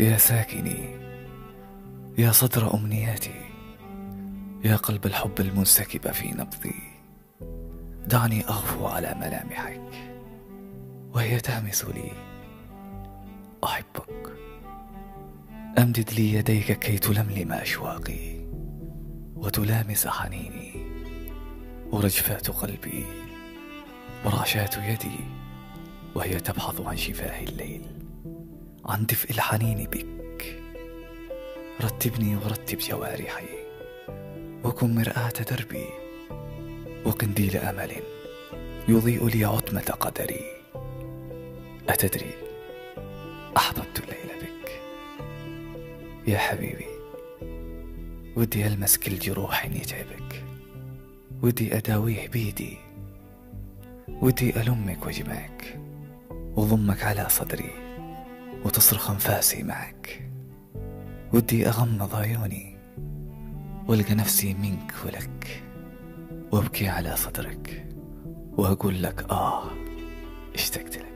يا ساكني، يا صدر أمنياتي، يا قلب الحب المنسكب في نبضي، دعني أغفو على ملامحك وهي تهمس لي: أحبك. أمدد لي يديك كي تلملم أشواقي وتلامس حنيني، ورجفات قلبي ورعشات يدي وهي تبحث عن شفاه الليل، عن دفء الحنين بك. رتبني ورتب جوارحي، وكن مرآة دربي وقنديل أمل يضيء لي عتمة قدري. أتدري، أحببت الليل بك يا حبيبي. ودي ألمس كل جروح يتعبك، ودي أداويه بيدي، ودي ألمك واجمعك وضمك على صدري وتصرخ أنفاسي معك. ودي أغمض عيوني والقى نفسي منك ولك، وابكي على صدرك وأقول لك اشتقت لك.